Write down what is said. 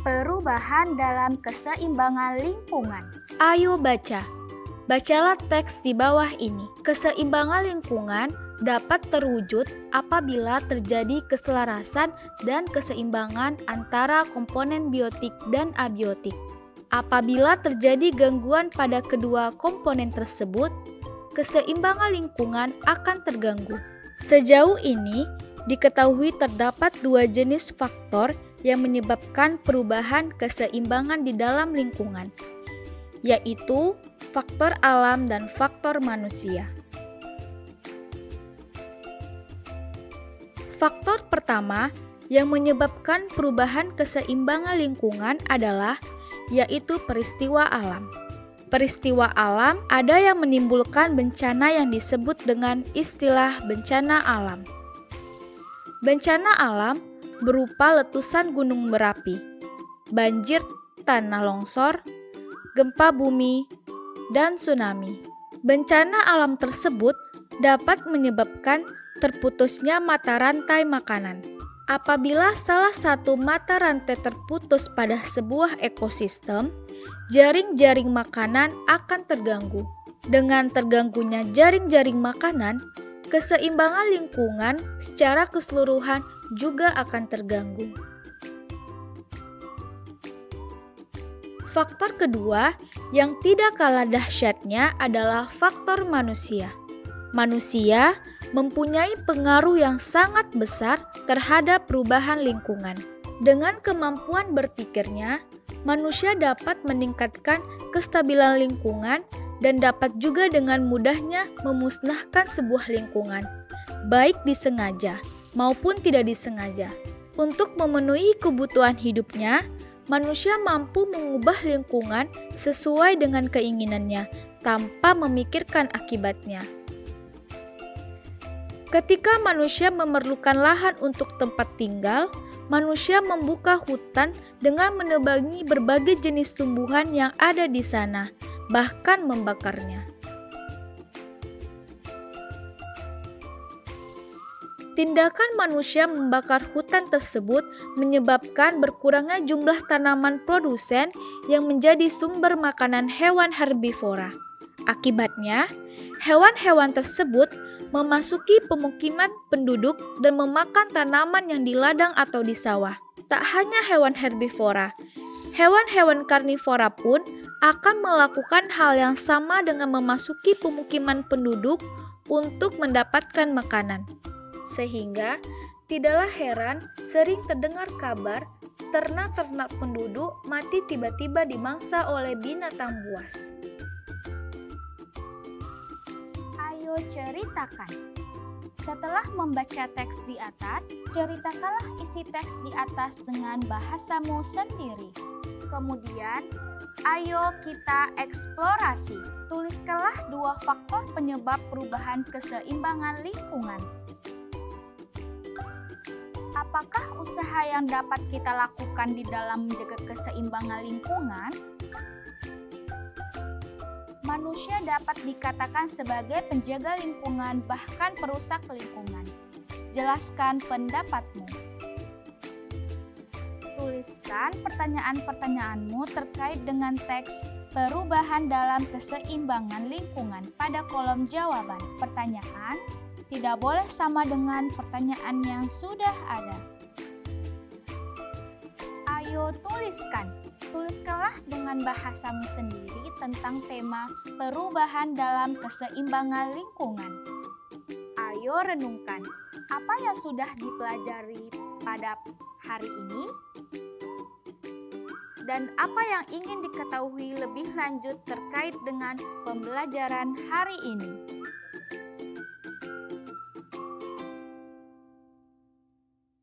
Perubahan dalam keseimbangan lingkungan. Ayo baca. Bacalah teks di bawah ini. Keseimbangan lingkungan dapat terwujud apabila terjadi keselarasan dan keseimbangan antara komponen biotik dan abiotik. Apabila terjadi gangguan pada kedua komponen tersebut, keseimbangan lingkungan akan terganggu. Sejauh ini, diketahui terdapat dua jenis faktor yang menyebabkan perubahan keseimbangan di dalam lingkungan, yaitu faktor alam dan faktor manusia. Faktor pertama yang menyebabkan perubahan keseimbangan lingkungan adalah yaitu peristiwa alam. Peristiwa alam ada yang menimbulkan bencana yang disebut dengan istilah bencana alam. Bencana alam berupa letusan gunung berapi, banjir tanah longsor, gempa bumi, dan tsunami. Bencana alam tersebut dapat menyebabkan terputusnya mata rantai makanan. Apabila salah satu mata rantai terputus pada sebuah ekosistem, jaring-jaring makanan akan terganggu. Dengan terganggunya jaring-jaring makanan, keseimbangan lingkungan secara keseluruhan juga akan terganggu. Faktor kedua yang tidak kalah dahsyatnya adalah faktor manusia. Manusia mempunyai pengaruh yang sangat besar terhadap perubahan lingkungan. Dengan kemampuan berpikirnya, manusia dapat meningkatkan kestabilan lingkungan dan dapat juga dengan mudahnya memusnahkan sebuah lingkungan, baik disengaja maupun tidak disengaja. Untuk memenuhi kebutuhan hidupnya, manusia mampu mengubah lingkungan sesuai dengan keinginannya tanpa memikirkan akibatnya. Ketika manusia memerlukan lahan untuk tempat tinggal, manusia membuka hutan dengan menebangi berbagai jenis tumbuhan yang ada di sana, bahkan membakarnya. Tindakan manusia membakar hutan tersebut menyebabkan berkurangnya jumlah tanaman produsen yang menjadi sumber makanan hewan herbivora. Akibatnya, hewan-hewan tersebut memasuki pemukiman penduduk dan memakan tanaman yang di ladang atau di sawah. Tak hanya hewan herbivora, hewan-hewan karnivora pun akan melakukan hal yang sama dengan memasuki pemukiman penduduk untuk mendapatkan makanan. Sehingga tidaklah heran sering terdengar kabar ternak-ternak penduduk mati tiba-tiba dimangsa oleh binatang buas. Ayo ceritakan. Setelah membaca teks di atas, ceritakanlah isi teks di atas dengan bahasamu sendiri. Kemudian, ayo kita eksplorasi. Tuliskanlah dua faktor penyebab perubahan keseimbangan lingkungan. Apakah usaha yang dapat kita lakukan di dalam menjaga keseimbangan lingkungan? Manusia dapat dikatakan sebagai penjaga lingkungan, bahkan perusak lingkungan. Jelaskan pendapatmu. Tuliskan pertanyaan-pertanyaanmu terkait dengan teks perubahan dalam keseimbangan lingkungan pada kolom jawaban. Pertanyaan tidak boleh sama dengan pertanyaan yang sudah ada. Ayo tuliskan. Tuliskanlah dengan bahasamu sendiri tentang tema perubahan dalam keseimbangan lingkungan. Ayo renungkan, apa yang sudah dipelajari pada hari ini? Dan apa yang ingin diketahui lebih lanjut terkait dengan pembelajaran hari ini?